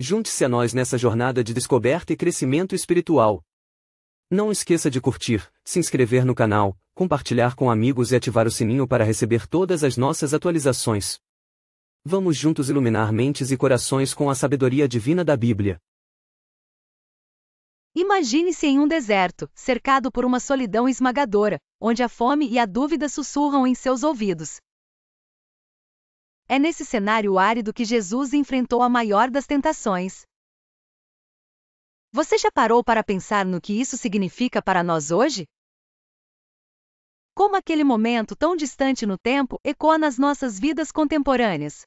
Junte-se a nós nessa jornada de descoberta e crescimento espiritual. Não esqueça de curtir, se inscrever no canal, compartilhar com amigos e ativar o sininho para receber todas as nossas atualizações. Vamos juntos iluminar mentes e corações com a sabedoria divina da Bíblia. Imagine-se em um deserto, cercado por uma solidão esmagadora, onde a fome e a dúvida sussurram em seus ouvidos. É nesse cenário árido que Jesus enfrentou a maior das tentações. Você já parou para pensar no que isso significa para nós hoje? Como aquele momento tão distante no tempo ecoa nas nossas vidas contemporâneas?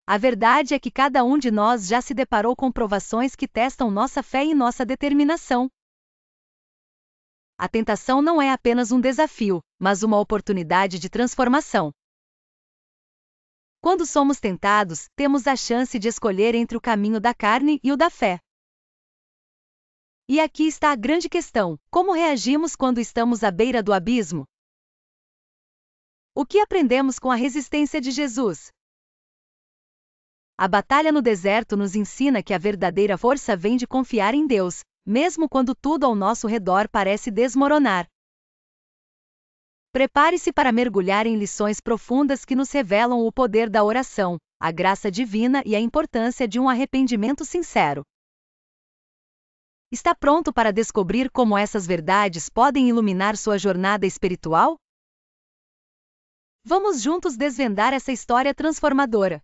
A verdade é que cada um de nós já se deparou com provações que testam nossa fé e nossa determinação. A tentação não é apenas um desafio, mas uma oportunidade de transformação. Quando somos tentados, temos a chance de escolher entre o caminho da carne e o da fé. E aqui está a grande questão: como reagimos quando estamos à beira do abismo? O que aprendemos com a resistência de Jesus? A batalha no deserto nos ensina que a verdadeira força vem de confiar em Deus, mesmo quando tudo ao nosso redor parece desmoronar. Prepare-se para mergulhar em lições profundas que nos revelam o poder da oração, a graça divina e a importância de um arrependimento sincero. Está pronto para descobrir como essas verdades podem iluminar sua jornada espiritual? Vamos juntos desvendar essa história transformadora.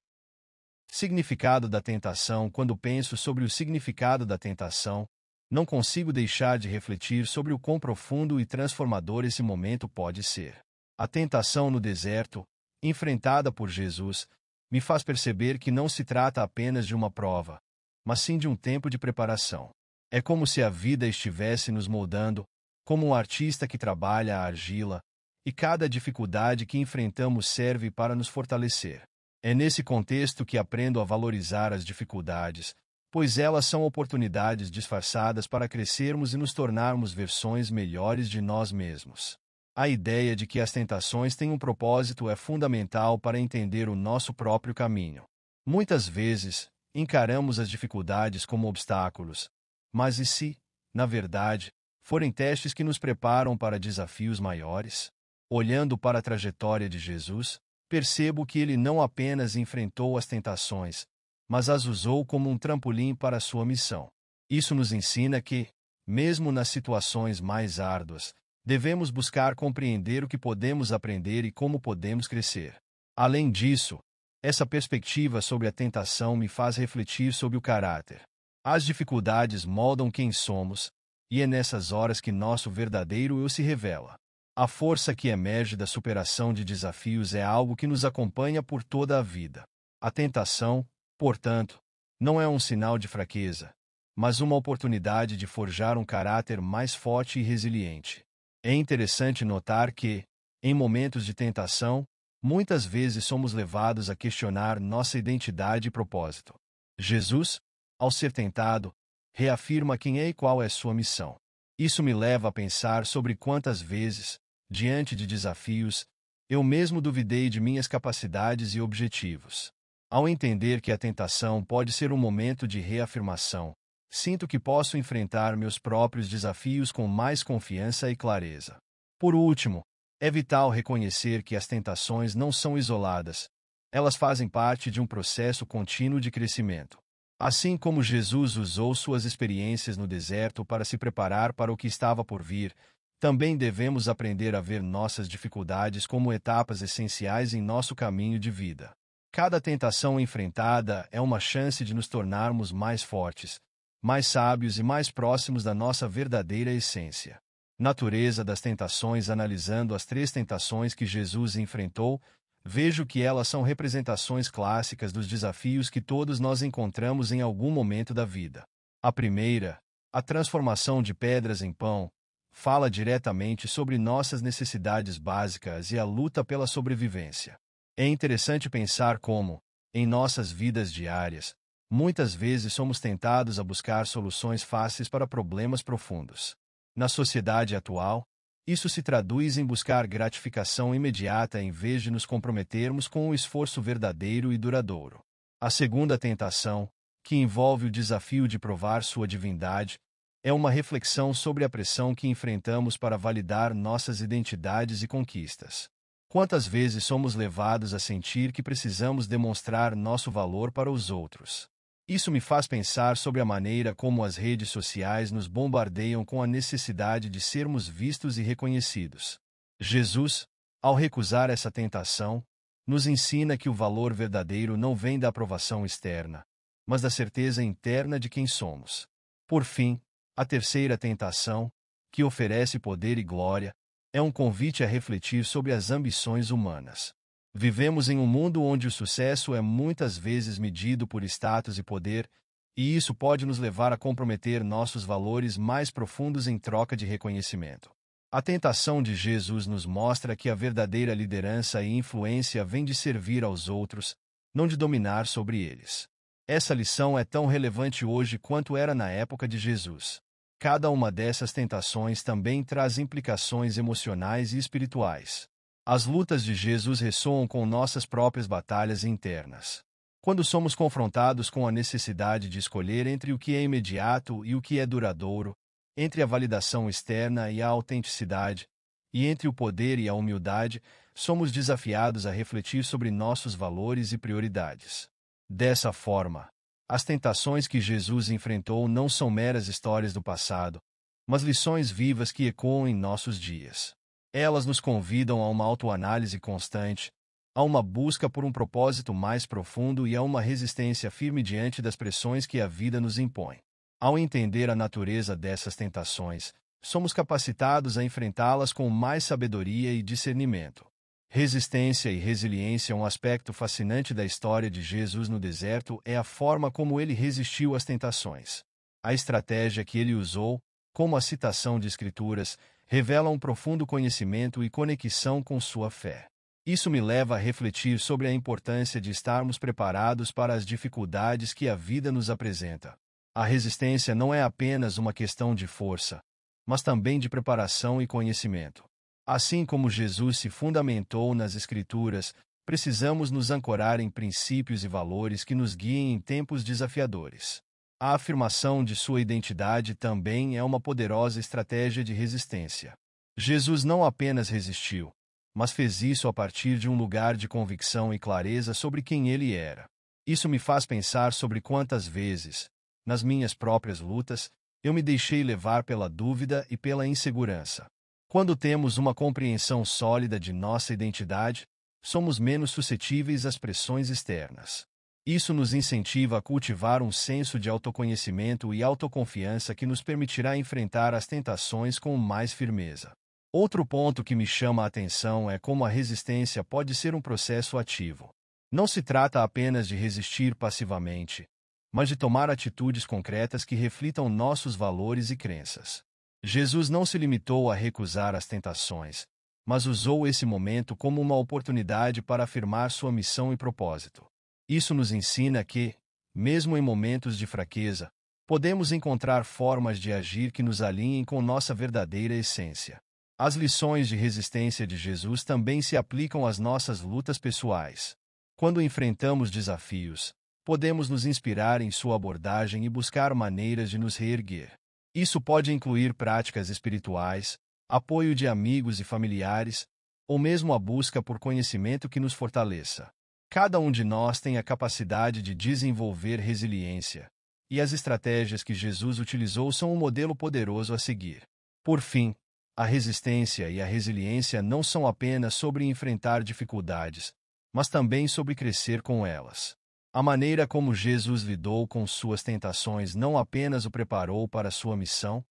Significado da tentação. Quando penso sobre o significado da tentação, não consigo deixar de refletir sobre o quão profundo e transformador esse momento pode ser. A tentação no deserto, enfrentada por Jesus, me faz perceber que não se trata apenas de uma prova, mas sim de um tempo de preparação. É como se a vida estivesse nos moldando, como um artista que trabalha a argila, e cada dificuldade que enfrentamos serve para nos fortalecer. É nesse contexto que aprendo a valorizar as dificuldades, pois elas são oportunidades disfarçadas para crescermos e nos tornarmos versões melhores de nós mesmos. A ideia de que as tentações têm um propósito é fundamental para entender o nosso próprio caminho. Muitas vezes, encaramos as dificuldades como obstáculos, mas e se, na verdade, forem testes que nos preparam para desafios maiores? Olhando para a trajetória de Jesus, percebo que ele não apenas enfrentou as tentações, mas as usou como um trampolim para a sua missão. Isso nos ensina que, mesmo nas situações mais árduas, devemos buscar compreender o que podemos aprender e como podemos crescer. Além disso, essa perspectiva sobre a tentação me faz refletir sobre o caráter. As dificuldades moldam quem somos, e é nessas horas que nosso verdadeiro eu se revela. A força que emerge da superação de desafios é algo que nos acompanha por toda a vida. A tentação, portanto, não é um sinal de fraqueza, mas uma oportunidade de forjar um caráter mais forte e resiliente. É interessante notar que, em momentos de tentação, muitas vezes somos levados a questionar nossa identidade e propósito. Jesus, ao ser tentado, reafirma quem é e qual é sua missão. Isso me leva a pensar sobre quantas vezes, diante de desafios, eu mesmo duvidei de minhas capacidades e objetivos. Ao entender que a tentação pode ser um momento de reafirmação, sinto que posso enfrentar meus próprios desafios com mais confiança e clareza. Por último, é vital reconhecer que as tentações não são isoladas. Elas fazem parte de um processo contínuo de crescimento. Assim como Jesus usou suas experiências no deserto para se preparar para o que estava por vir, também devemos aprender a ver nossas dificuldades como etapas essenciais em nosso caminho de vida. Cada tentação enfrentada é uma chance de nos tornarmos mais fortes, mais sábios e mais próximos da nossa verdadeira essência. Natureza das tentações. Analisando as 3 tentações que Jesus enfrentou, vejo que elas são representações clássicas dos desafios que todos nós encontramos em algum momento da vida. A primeira, a transformação de pedras em pão, fala diretamente sobre nossas necessidades básicas e a luta pela sobrevivência. É interessante pensar como, em nossas vidas diárias, muitas vezes somos tentados a buscar soluções fáceis para problemas profundos. Na sociedade atual, isso se traduz em buscar gratificação imediata em vez de nos comprometermos com um esforço verdadeiro e duradouro. A segunda tentação, que envolve o desafio de provar sua divindade, é uma reflexão sobre a pressão que enfrentamos para validar nossas identidades e conquistas. Quantas vezes somos levados a sentir que precisamos demonstrar nosso valor para os outros? Isso me faz pensar sobre a maneira como as redes sociais nos bombardeiam com a necessidade de sermos vistos e reconhecidos. Jesus, ao recusar essa tentação, nos ensina que o valor verdadeiro não vem da aprovação externa, mas da certeza interna de quem somos. Por fim, a terceira tentação, que oferece poder e glória, é um convite a refletir sobre as ambições humanas. Vivemos em um mundo onde o sucesso é muitas vezes medido por status e poder, e isso pode nos levar a comprometer nossos valores mais profundos em troca de reconhecimento. A tentação de Jesus nos mostra que a verdadeira liderança e influência vem de servir aos outros, não de dominar sobre eles. Essa lição é tão relevante hoje quanto era na época de Jesus. Cada uma dessas tentações também traz implicações emocionais e espirituais. As lutas de Jesus ressoam com nossas próprias batalhas internas. Quando somos confrontados com a necessidade de escolher entre o que é imediato e o que é duradouro, entre a validação externa e a autenticidade, e entre o poder e a humildade, somos desafiados a refletir sobre nossos valores e prioridades. Dessa forma, as tentações que Jesus enfrentou não são meras histórias do passado, mas lições vivas que ecoam em nossos dias. Elas nos convidam a uma autoanálise constante, a uma busca por um propósito mais profundo e a uma resistência firme diante das pressões que a vida nos impõe. Ao entender a natureza dessas tentações, somos capacitados a enfrentá-las com mais sabedoria e discernimento. Resistência e resiliência. Um aspecto fascinante da história de Jesus no deserto é a forma como ele resistiu às tentações. A estratégia que ele usou, como a citação de escrituras, revela um profundo conhecimento e conexão com sua fé. Isso me leva a refletir sobre a importância de estarmos preparados para as dificuldades que a vida nos apresenta. A resistência não é apenas uma questão de força, mas também de preparação e conhecimento. Assim como Jesus se fundamentou nas Escrituras, precisamos nos ancorar em princípios e valores que nos guiem em tempos desafiadores. A afirmação de sua identidade também é uma poderosa estratégia de resistência. Jesus não apenas resistiu, mas fez isso a partir de um lugar de convicção e clareza sobre quem ele era. Isso me faz pensar sobre quantas vezes, nas minhas próprias lutas, eu me deixei levar pela dúvida e pela insegurança. Quando temos uma compreensão sólida de nossa identidade, somos menos suscetíveis às pressões externas. Isso nos incentiva a cultivar um senso de autoconhecimento e autoconfiança que nos permitirá enfrentar as tentações com mais firmeza. Outro ponto que me chama a atenção é como a resistência pode ser um processo ativo. Não se trata apenas de resistir passivamente, mas de tomar atitudes concretas que reflitam nossos valores e crenças. Jesus não se limitou a recusar as tentações, mas usou esse momento como uma oportunidade para afirmar sua missão e propósito. Isso nos ensina que, mesmo em momentos de fraqueza, podemos encontrar formas de agir que nos alinhem com nossa verdadeira essência. As lições de resistência de Jesus também se aplicam às nossas lutas pessoais. Quando enfrentamos desafios, podemos nos inspirar em sua abordagem e buscar maneiras de nos reerguer. Isso pode incluir práticas espirituais, apoio de amigos e familiares, ou mesmo a busca por conhecimento que nos fortaleça. Cada um de nós tem a capacidade de desenvolver resiliência, e as estratégias que Jesus utilizou são um modelo poderoso a seguir. Por fim, a resistência e a resiliência não são apenas sobre enfrentar dificuldades, mas também sobre crescer com elas. A maneira como Jesus lidou com suas tentações não apenas o preparou para sua missão,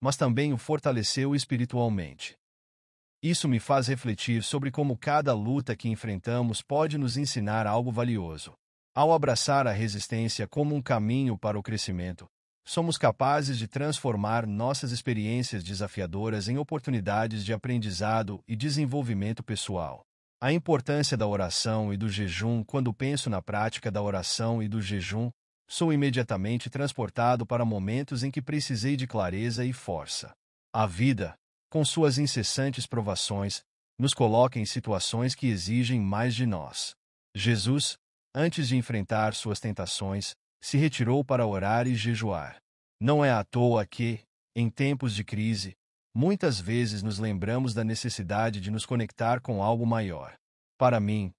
mas também o fortaleceu espiritualmente. Isso me faz refletir sobre como cada luta que enfrentamos pode nos ensinar algo valioso. Ao abraçar a resistência como um caminho para o crescimento, somos capazes de transformar nossas experiências desafiadoras em oportunidades de aprendizado e desenvolvimento pessoal. A importância da oração e do jejum. Quando penso na prática da oração e do jejum, sou imediatamente transportado para momentos em que precisei de clareza e força. A vida, com suas incessantes provações, nos coloca em situações que exigem mais de nós. Jesus, antes de enfrentar suas tentações, se retirou para orar e jejuar. Não é à toa que, em tempos de crise, muitas vezes nos lembramos da necessidade de nos conectar com algo maior. Para mim,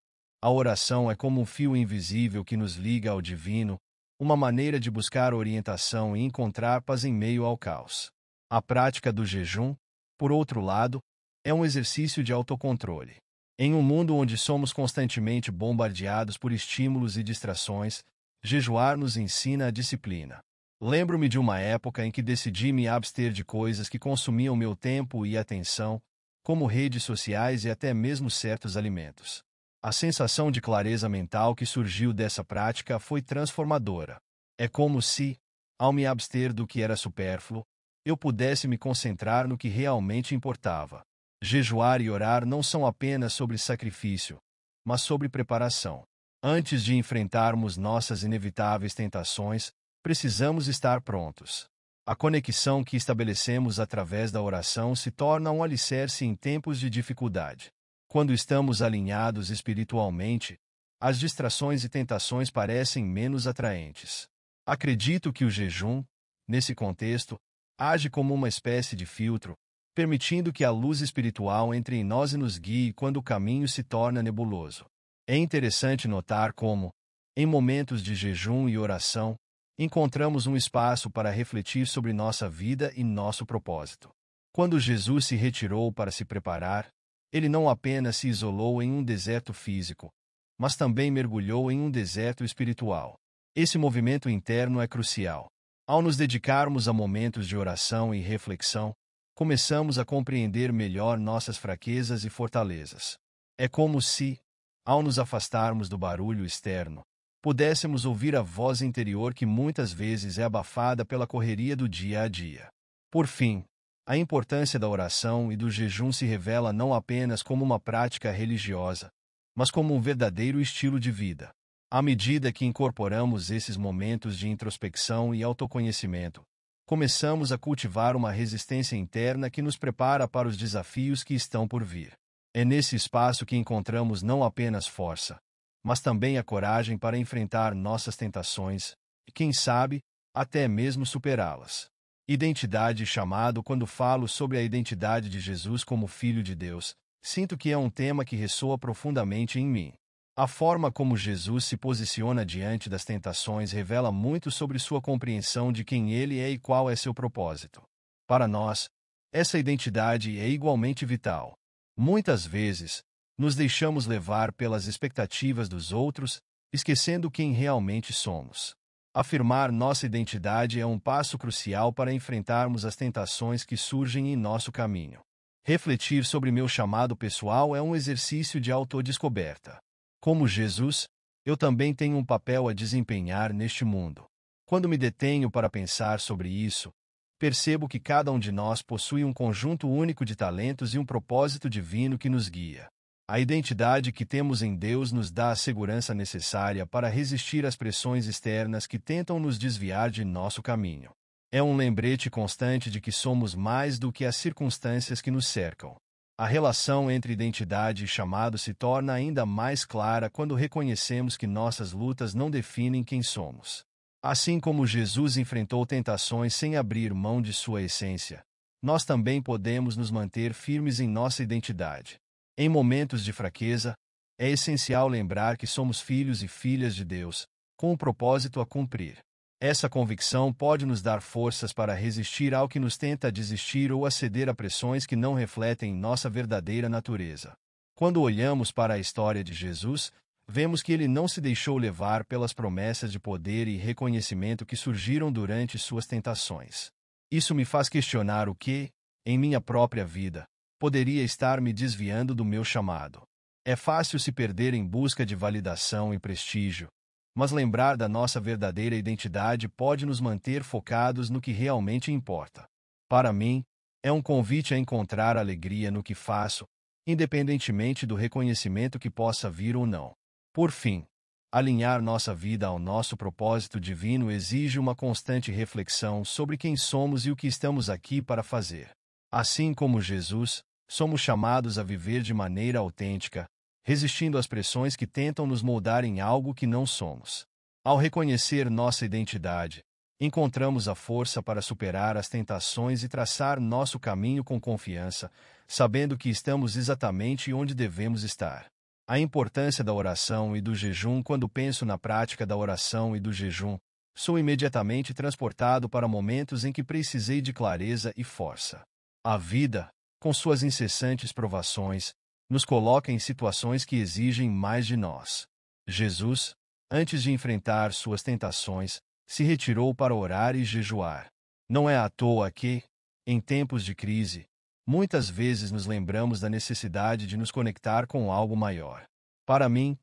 a oração é como um fio invisível que nos liga ao divino, uma maneira de buscar orientação e encontrar paz em meio ao caos. A prática do jejum, por outro lado, é um exercício de autocontrole. Em um mundo onde somos constantemente bombardeados por estímulos e distrações, jejuar nos ensina a disciplina. Lembro-me de uma época em que decidi me abster de coisas que consumiam meu tempo e atenção, como redes sociais e até mesmo certos alimentos. A sensação de clareza mental que surgiu dessa prática foi transformadora. É como se, ao me abster do que era supérfluo, eu pudesse me concentrar no que realmente importava. Jejuar e orar não são apenas sobre sacrifício, mas sobre preparação. Antes de enfrentarmos nossas inevitáveis tentações, precisamos estar prontos. A conexão que estabelecemos através da oração se torna um alicerce em tempos de dificuldade. Quando estamos alinhados espiritualmente, as distrações e tentações parecem menos atraentes. Acredito que o jejum, nesse contexto, age como uma espécie de filtro, permitindo que a luz espiritual entre em nós e nos guie quando o caminho se torna nebuloso. É interessante notar como, em momentos de jejum e oração, encontramos um espaço para refletir sobre nossa vida e nosso propósito. Quando Jesus se retirou para se preparar, ele não apenas se isolou em um deserto físico, mas também mergulhou em um deserto espiritual. Esse movimento interno é crucial. Ao nos dedicarmos a momentos de oração e reflexão, começamos a compreender melhor nossas fraquezas e fortalezas. É como se, ao nos afastarmos do barulho externo, pudéssemos ouvir a voz interior que muitas vezes é abafada pela correria do dia a dia. Por fim, a importância da oração e do jejum se revela não apenas como uma prática religiosa, mas como um verdadeiro estilo de vida. À medida que incorporamos esses momentos de introspecção e autoconhecimento, começamos a cultivar uma resistência interna que nos prepara para os desafios que estão por vir. É nesse espaço que encontramos não apenas força, mas também a coragem para enfrentar nossas tentações e, quem sabe, até mesmo superá-las. Identidade e chamado. Quando falo sobre a identidade de Jesus como Filho de Deus, sinto que é um tema que ressoa profundamente em mim. A forma como Jesus se posiciona diante das tentações revela muito sobre sua compreensão de quem ele é e qual é seu propósito. Para nós, essa identidade é igualmente vital. Muitas vezes, nos deixamos levar pelas expectativas dos outros, esquecendo quem realmente somos. Afirmar nossa identidade é um passo crucial para enfrentarmos as tentações que surgem em nosso caminho. Refletir sobre meu chamado pessoal é um exercício de autodescoberta. Como Jesus, eu também tenho um papel a desempenhar neste mundo. Quando me detenho para pensar sobre isso, percebo que cada um de nós possui um conjunto único de talentos e um propósito divino que nos guia. A identidade que temos em Deus nos dá a segurança necessária para resistir às pressões externas que tentam nos desviar de nosso caminho. É um lembrete constante de que somos mais do que as circunstâncias que nos cercam. A relação entre identidade e chamado se torna ainda mais clara quando reconhecemos que nossas lutas não definem quem somos. Assim como Jesus enfrentou tentações sem abrir mão de sua essência, nós também podemos nos manter firmes em nossa identidade. Em momentos de fraqueza, é essencial lembrar que somos filhos e filhas de Deus, com um propósito a cumprir. Essa convicção pode nos dar forças para resistir ao que nos tenta desistir ou a ceder a pressões que não refletem nossa verdadeira natureza. Quando olhamos para a história de Jesus, vemos que ele não se deixou levar pelas promessas de poder e reconhecimento que surgiram durante suas tentações. Isso me faz questionar o que, em minha própria vida, poderia estar me desviando do meu chamado. É fácil se perder em busca de validação e prestígio, mas lembrar da nossa verdadeira identidade pode nos manter focados no que realmente importa. Para mim, é um convite a encontrar alegria no que faço, independentemente do reconhecimento que possa vir ou não. Por fim, alinhar nossa vida ao nosso propósito divino exige uma constante reflexão sobre quem somos e o que estamos aqui para fazer. Assim como Jesus, somos chamados a viver de maneira autêntica, resistindo às pressões que tentam nos moldar em algo que não somos. Ao reconhecer nossa identidade, encontramos a força para superar as tentações e traçar nosso caminho com confiança, sabendo que estamos exatamente onde devemos estar. A importância da oração e do jejum. Quando penso na prática da oração e do jejum, sou imediatamente transportado para momentos em que precisei de clareza e força. A vida, com suas incessantes provações, nos coloca em situações que exigem mais de nós. Jesus, antes de enfrentar suas tentações, se retirou para orar e jejuar. Não é à toa que, em tempos de crise, muitas vezes nos lembramos da necessidade de nos conectar com algo maior. Para mim,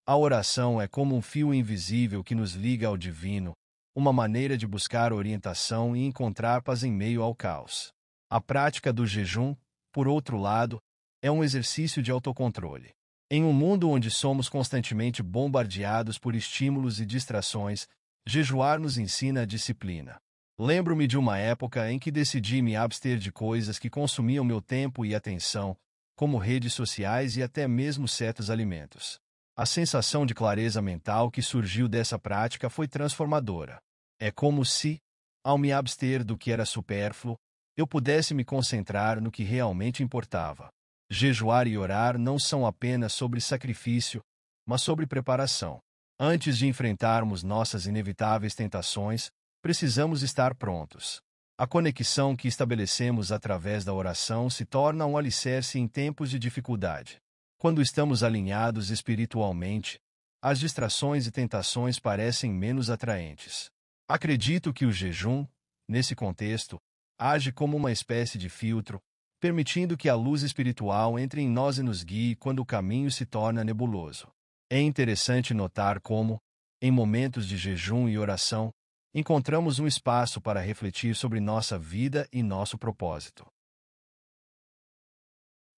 a oração é como um fio invisível que nos liga ao divino, uma maneira de buscar orientação e encontrar paz em meio ao caos. A prática do jejum, por outro lado, é um exercício de autocontrole. Em um mundo onde somos constantemente bombardeados por estímulos e distrações, jejuar nos ensina a disciplina. Lembro-me de uma época em que decidi me abster de coisas que consumiam meu tempo e atenção, como redes sociais e até mesmo certos alimentos. A sensação de clareza mental que surgiu dessa prática foi transformadora. É como se, ao me abster do que era supérfluo, eu pudesse me concentrar no que realmente importava. Jejuar e orar não são apenas sobre sacrifício, mas sobre preparação. Antes de enfrentarmos nossas inevitáveis tentações, precisamos estar prontos. A conexão que estabelecemos através da oração se torna um alicerce em tempos de dificuldade. Quando estamos alinhados espiritualmente, as distrações e tentações parecem menos atraentes. Acredito que o jejum, nesse contexto, age como uma espécie de filtro, permitindo que a luz espiritual entre em nós e nos guie quando o caminho se torna nebuloso. É interessante notar como, em momentos de jejum e oração, encontramos um espaço para refletir sobre nossa vida e nosso propósito.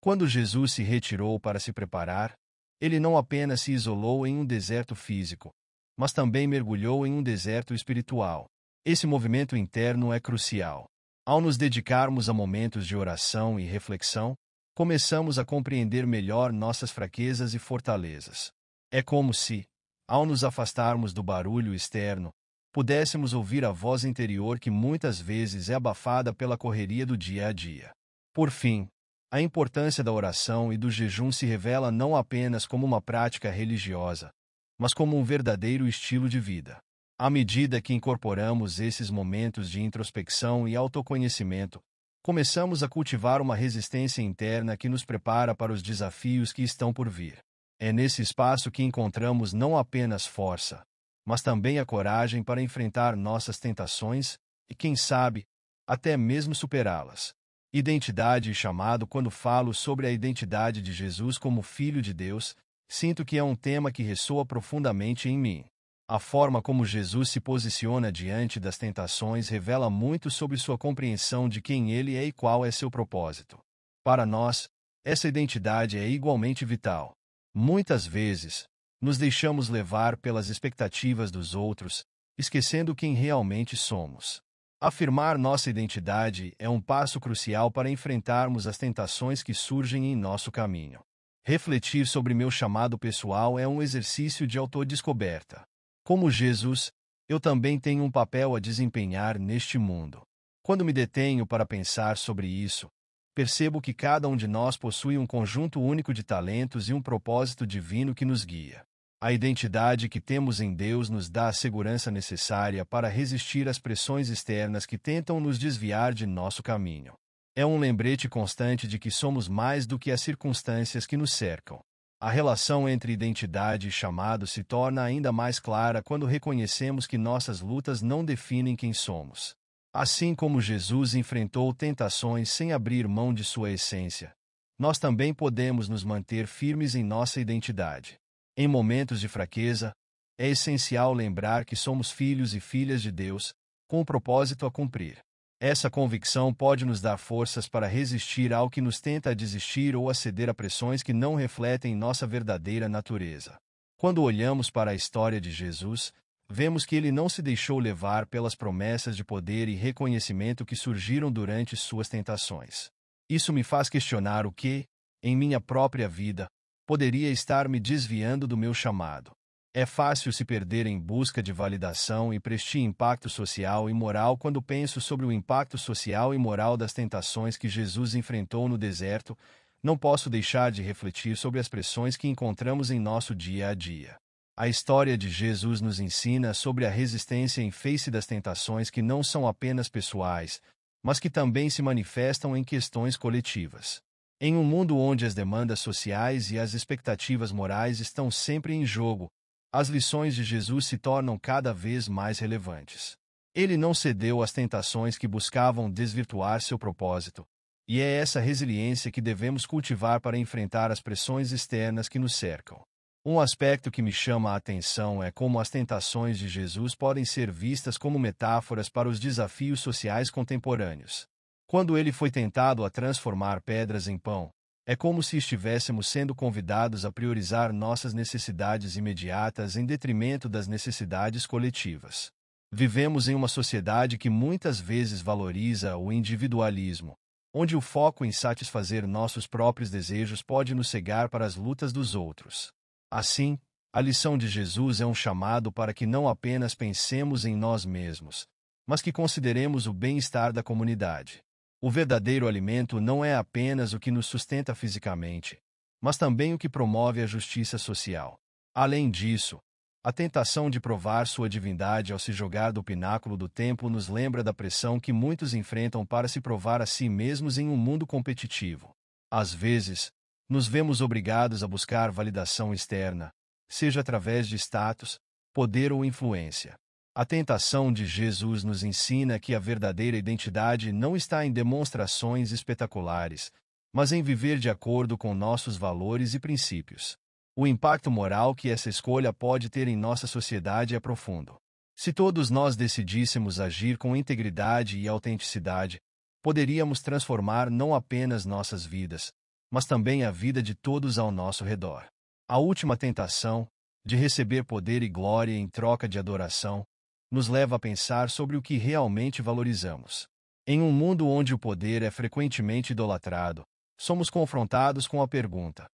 Quando Jesus se retirou para se preparar, ele não apenas se isolou em um deserto físico, mas também mergulhou em um deserto espiritual. Esse movimento interno é crucial. Ao nos dedicarmos a momentos de oração e reflexão, começamos a compreender melhor nossas fraquezas e fortalezas. É como se, ao nos afastarmos do barulho externo, pudéssemos ouvir a voz interior que muitas vezes é abafada pela correria do dia a dia. Por fim, a importância da oração e do jejum se revela não apenas como uma prática religiosa, mas como um verdadeiro estilo de vida. À medida que incorporamos esses momentos de introspecção e autoconhecimento, começamos a cultivar uma resistência interna que nos prepara para os desafios que estão por vir. É nesse espaço que encontramos não apenas força, mas também a coragem para enfrentar nossas tentações e, quem sabe, até mesmo superá-las. Identidade e chamado. Quando falo sobre a identidade de Jesus como Filho de Deus, sinto que é um tema que ressoa profundamente em mim. A forma como Jesus se posiciona diante das tentações revela muito sobre sua compreensão de quem ele é e qual é seu propósito. Para nós, essa identidade é igualmente vital. Muitas vezes, nos deixamos levar pelas expectativas dos outros, esquecendo quem realmente somos. Afirmar nossa identidade é um passo crucial para enfrentarmos as tentações que surgem em nosso caminho. Refletir sobre meu chamado pessoal é um exercício de autodescoberta. Como Jesus, eu também tenho um papel a desempenhar neste mundo. Quando me detenho para pensar sobre isso, percebo que cada um de nós possui um conjunto único de talentos e um propósito divino que nos guia. A identidade que temos em Deus nos dá a segurança necessária para resistir às pressões externas que tentam nos desviar de nosso caminho. É um lembrete constante de que somos mais do que as circunstâncias que nos cercam. A relação entre identidade e chamado se torna ainda mais clara quando reconhecemos que nossas lutas não definem quem somos. Assim como Jesus enfrentou tentações sem abrir mão de sua essência, nós também podemos nos manter firmes em nossa identidade. Em momentos de fraqueza, é essencial lembrar que somos filhos e filhas de Deus, com um propósito a cumprir. Essa convicção pode nos dar forças para resistir ao que nos tenta a desistir ou a ceder a pressões que não refletem nossa verdadeira natureza. Quando olhamos para a história de Jesus, vemos que ele não se deixou levar pelas promessas de poder e reconhecimento que surgiram durante suas tentações. Isso me faz questionar o que, em minha própria vida, poderia estar me desviando do meu chamado. É fácil se perder em busca de validação e prestígio impacto social e moral quando penso sobre o impacto social e moral das tentações que Jesus enfrentou no deserto. Não posso deixar de refletir sobre as pressões que encontramos em nosso dia a dia. A história de Jesus nos ensina sobre a resistência em face das tentações que não são apenas pessoais, mas que também se manifestam em questões coletivas. Em um mundo onde as demandas sociais e as expectativas morais estão sempre em jogo, as lições de Jesus se tornam cada vez mais relevantes. Ele não cedeu às tentações que buscavam desvirtuar seu propósito, e é essa resiliência que devemos cultivar para enfrentar as pressões externas que nos cercam. Um aspecto que me chama a atenção é como as tentações de Jesus podem ser vistas como metáforas para os desafios sociais contemporâneos. Quando ele foi tentado a transformar pedras em pão, é como se estivéssemos sendo convidados a priorizar nossas necessidades imediatas em detrimento das necessidades coletivas. Vivemos em uma sociedade que muitas vezes valoriza o individualismo, onde o foco em satisfazer nossos próprios desejos pode nos cegar para as lutas dos outros. Assim, a lição de Jesus é um chamado para que não apenas pensemos em nós mesmos, mas que consideremos o bem-estar da comunidade. O verdadeiro alimento não é apenas o que nos sustenta fisicamente, mas também o que promove a justiça social. Além disso, a tentação de provar sua divindade ao se jogar do pináculo do templo nos lembra da pressão que muitos enfrentam para se provar a si mesmos em um mundo competitivo. Às vezes, nos vemos obrigados a buscar validação externa, seja através de status, poder ou influência. A tentação de Jesus nos ensina que a verdadeira identidade não está em demonstrações espetaculares, mas em viver de acordo com nossos valores e princípios. O impacto moral que essa escolha pode ter em nossa sociedade é profundo. Se todos nós decidíssemos agir com integridade e autenticidade, poderíamos transformar não apenas nossas vidas, mas também a vida de todos ao nosso redor. A última tentação, de receber poder e glória em troca de adoração, nos leva a pensar sobre o que realmente valorizamos. Em um mundo onde o poder é frequentemente idolatrado, somos confrontados com a pergunta: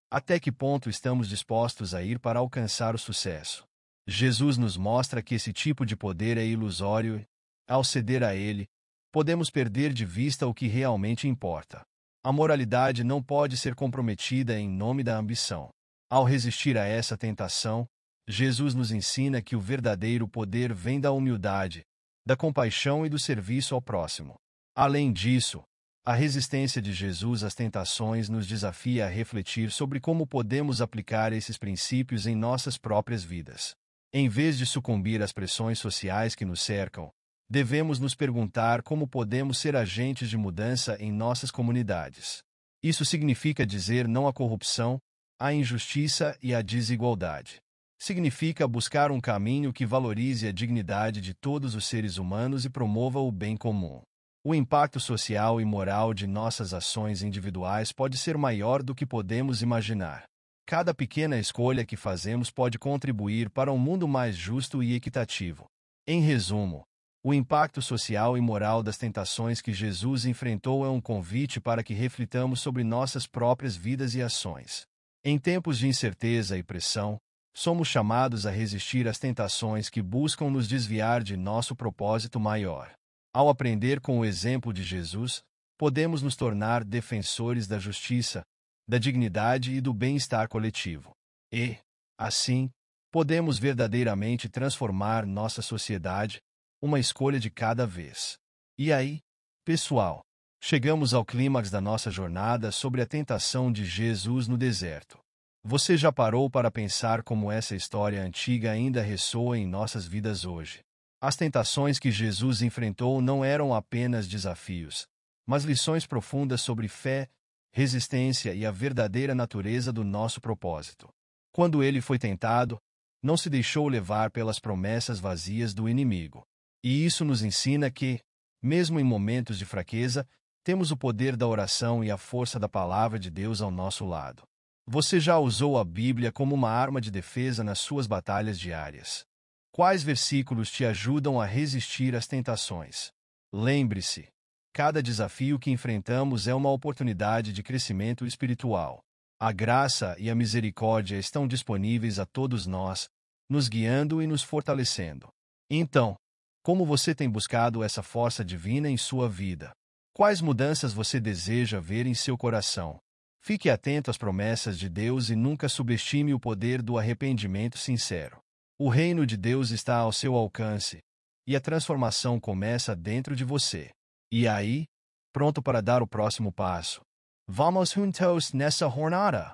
até que ponto estamos dispostos a ir para alcançar o sucesso? Jesus nos mostra que esse tipo de poder é ilusório e, ao ceder a ele, podemos perder de vista o que realmente importa. A moralidade não pode ser comprometida em nome da ambição. Ao resistir a essa tentação, Jesus nos ensina que o verdadeiro poder vem da humildade, da compaixão e do serviço ao próximo. Além disso, a resistência de Jesus às tentações nos desafia a refletir sobre como podemos aplicar esses princípios em nossas próprias vidas. Em vez de sucumbir às pressões sociais que nos cercam, devemos nos perguntar como podemos ser agentes de mudança em nossas comunidades. Isso significa dizer não à corrupção, à injustiça e à desigualdade. Significa buscar um caminho que valorize a dignidade de todos os seres humanos e promova o bem comum. O impacto social e moral de nossas ações individuais pode ser maior do que podemos imaginar. Cada pequena escolha que fazemos pode contribuir para um mundo mais justo e equitativo. Em resumo, o impacto social e moral das tentações que Jesus enfrentou é um convite para que reflitamos sobre nossas próprias vidas e ações. Em tempos de incerteza e pressão, somos chamados a resistir às tentações que buscam nos desviar de nosso propósito maior. Ao aprender com o exemplo de Jesus, podemos nos tornar defensores da justiça, da dignidade e do bem-estar coletivo. E, assim, podemos verdadeiramente transformar nossa sociedade, uma escolha de cada vez. E aí, pessoal, chegamos ao clímax da nossa jornada sobre a tentação de Jesus no deserto. Você já parou para pensar como essa história antiga ainda ressoa em nossas vidas hoje? As tentações que Jesus enfrentou não eram apenas desafios, mas lições profundas sobre fé, resistência e a verdadeira natureza do nosso propósito. Quando ele foi tentado, não se deixou levar pelas promessas vazias do inimigo. E isso nos ensina que, mesmo em momentos de fraqueza, temos o poder da oração e a força da palavra de Deus ao nosso lado. Você já usou a Bíblia como uma arma de defesa nas suas batalhas diárias? Quais versículos te ajudam a resistir às tentações? Lembre-se, cada desafio que enfrentamos é uma oportunidade de crescimento espiritual. A graça e a misericórdia estão disponíveis a todos nós, nos guiando e nos fortalecendo. Então, como você tem buscado essa força divina em sua vida? Quais mudanças você deseja ver em seu coração? Fique atento às promessas de Deus e nunca subestime o poder do arrependimento sincero. O reino de Deus está ao seu alcance, e a transformação começa dentro de você. E aí, pronto para dar o próximo passo? Vamos juntos nessa jornada!